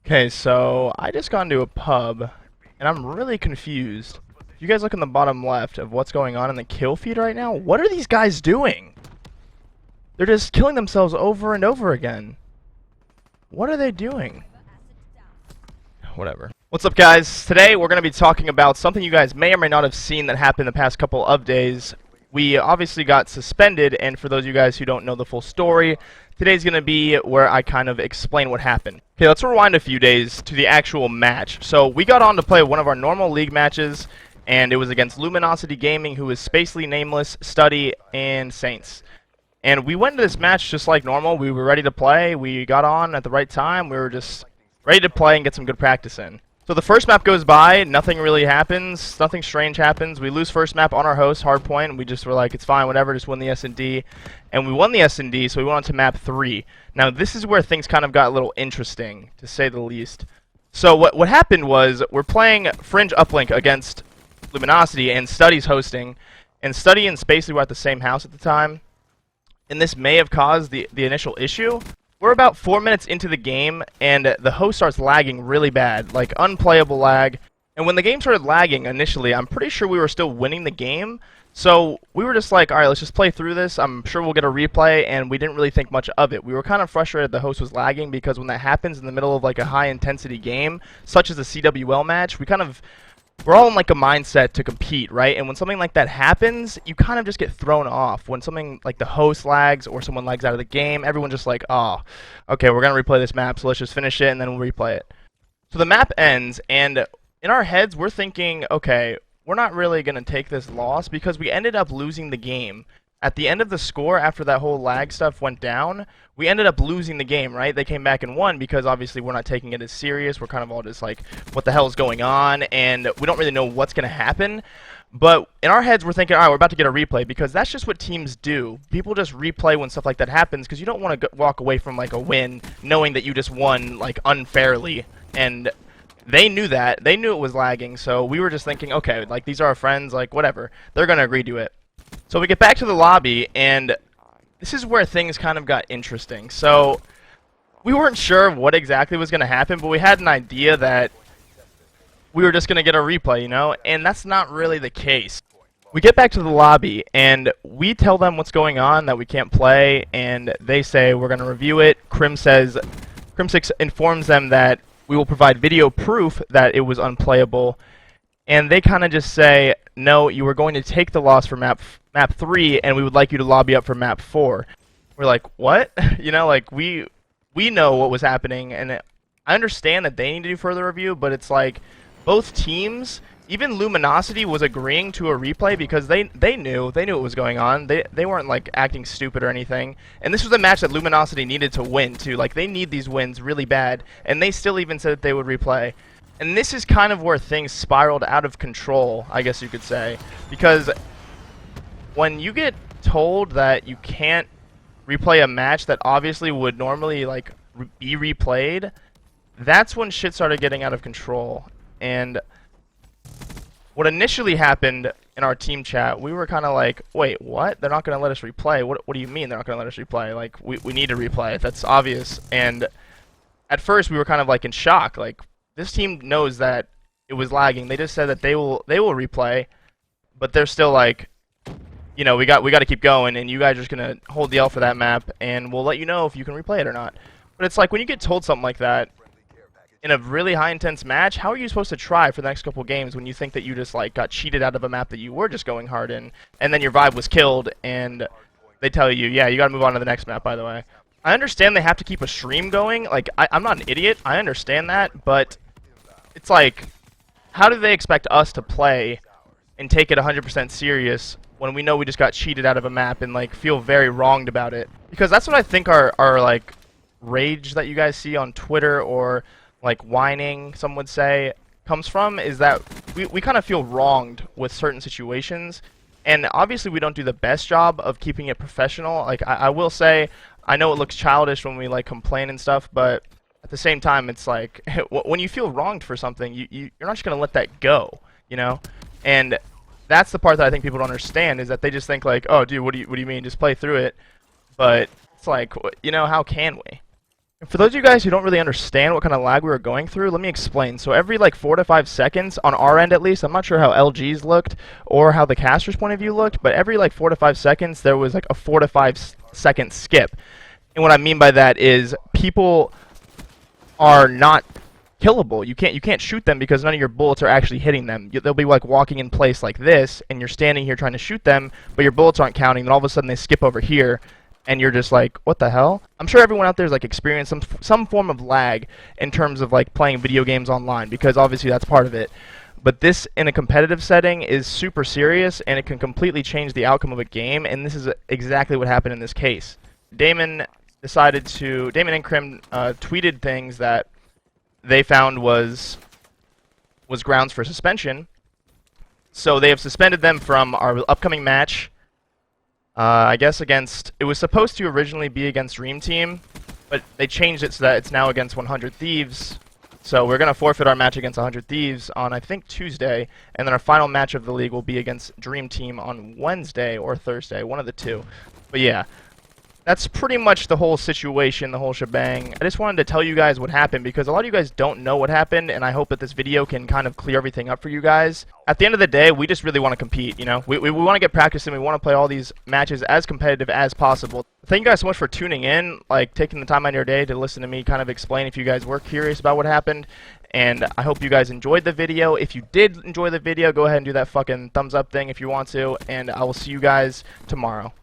Okay, so I just got into a pub, and I'm really confused. If you guys look in the bottom left of what's going on in the kill feed right now, what are these guys doing? They're just killing themselves over and over again. What are they doing? Whatever. What's up, guys? Today we're going to be talking about something you guys may or may not have seen that happened the past couple of days. We obviously got suspended, and for those of you guys who don't know the full story, today's going to be where I kind of explain what happened. Okay, let's rewind a few days to the actual match. So we got on to play one of our normal league matches, and it was against Luminosity Gaming, who is Spacely Nameless, Study, and Saints. And we went into this match just like normal. We were ready to play. We got on at the right time. We were just ready to play and get some good practice in. So the first map goes by, nothing really happens, nothing strange happens. We lose first map on our host, hardpoint. We just were like, it's fine, whatever, just win the S&D. And we won the S&D, so we went on to map 3. Now this is where things kind of got a little interesting, to say the least. So what happened was, we're playing Fringe Uplink against Luminosity, and Study's hosting. And Study and Spacely were at the same house at the time. And this may have caused the initial issue. We're about 4 minutes into the game, and the host starts lagging really bad, like unplayable lag. And when the game started lagging initially, I'm pretty sure we were still winning the game. So we were just like, alright, let's just play through this. I'm sure we'll get a replay, and we didn't really think much of it. We were kind of frustrated the host was lagging, because when that happens in the middle of like a high-intensity game, such as a CWL match, we're all in like a mindset to compete, right? And when something like that happens, you kind of just get thrown off. When something like the host lags or someone lags out of the game, everyone's just like, oh, okay, we're going to replay this map, so let's just finish it and then we'll replay it. So the map ends, and in our heads, we're thinking, okay, we're not really going to take this loss because we ended up losing the game. At the end of the score, after that whole lag stuff went down, we ended up losing the game, right? They came back and won because obviously we're not taking it as serious. We're kind of all just like, what the hell is going on? And we don't really know what's going to happen. But in our heads, we're thinking, all right, we're about to get a replay because that's just what teams do. People just replay when stuff like that happens because you don't want to walk away from like a win knowing that you just won like unfairly. And they knew that. They knew it was lagging. So we were just thinking, okay, like these are our friends, like whatever. They're going to agree to it. So we get back to the lobby, and this is where things kind of got interesting. So we weren't sure what exactly was going to happen, but we had an idea that we were just going to get a replay, you know? And that's not really the case. We get back to the lobby, and we tell them what's going on, that we can't play, and they say we're going to review it. Crim6 informs them that we will provide video proof that it was unplayable. And they kind of just say, no, you were going to take the loss for map 3, and we would like you to lobby up for map 4. We're like, what? You know, like, we know what was happening, and I understand that they need to do further review, but it's like, both teams, even Luminosity was agreeing to a replay because they knew what was going on. They weren't, like, acting stupid or anything. And this was a match that Luminosity needed to win, too. Like, they need these wins really bad, and they still even said that they would replay. And this is kind of where things spiraled out of control, I guess you could say. Because when you get told that you can't replay a match that obviously would normally like be replayed, that's when shit started getting out of control. And what initially happened in our team chat, we were kind of like, wait, what? They're not going to let us replay? What do you mean they're not going to let us replay? Like, we need to replay it. That's obvious. And at first we were kind of like in shock. Like, this team knows that it was lagging. They just said that they will replay, but they're still like, you know, we got to keep going, and you guys are just gonna hold the L for that map, and we'll let you know if you can replay it or not. But it's like when you get told something like that in a really high intense match, how are you supposed to try for the next couple games when you think that you just like got cheated out of a map that you were just going hard in, and then your vibe was killed, and they tell you, yeah, you got to move on to the next map. By the way, I understand they have to keep a stream going. Like I'm not an idiot. I understand that, but it's like, how do they expect us to play and take it 100% serious when we know we just got cheated out of a map and like feel very wronged about it? Because that's what I think our like rage that you guys see on Twitter, or like whining, some would say, comes from, is that we kind of feel wronged with certain situations. And obviously we don't do the best job of keeping it professional. Like I will say, I know it looks childish when we like complain and stuff, but at the same time, it's like, when you feel wronged for something, you're not just going to let that go, you know? And that's the part that I think people don't understand, is that they just think like, oh, dude, what do you mean? Just play through it. But it's like, you know, how can we? For those of you guys who don't really understand what kind of lag we were going through, let me explain. So every like 4 to 5 seconds, on our end at least, I'm not sure how LG's looked or how the caster's point of view looked, but every like 4 to 5 seconds, there was like a 4 to 5 second skip. And what I mean by that is people are not killable. You can't shoot them because none of your bullets are actually hitting them. They'll be like walking in place like this, and you're standing here trying to shoot them, but your bullets aren't counting. Then all of a sudden they skip over here, and you're just like, what the hell? I'm sure everyone out there has like experienced some form of lag in terms of like playing video games online, because obviously that's part of it. But this, in a competitive setting, is super serious, and it can completely change the outcome of a game, and this is exactly what happened in this case. Damon and Crim tweeted things that they found was grounds for suspension. So they have suspended them from our upcoming match. I guess it was supposed to originally be against Dream Team, but they changed it so that it's now against 100 Thieves. So we're going to forfeit our match against 100 Thieves on, I think, Tuesday, and then our final match of the league will be against Dream Team on Wednesday or Thursday, one of the two. But yeah, that's pretty much the whole situation, the whole shebang. I just wanted to tell you guys what happened because a lot of you guys don't know what happened, and I hope that this video can kind of clear everything up for you guys. At the end of the day, we just really want to compete, you know? We want to get practice and we want to play all these matches as competitive as possible. Thank you guys so much for tuning in, like taking the time out of your day to listen to me kind of explain if you guys were curious about what happened. And I hope you guys enjoyed the video. If you did enjoy the video, go ahead and do that fucking thumbs up thing if you want to, and I will see you guys tomorrow.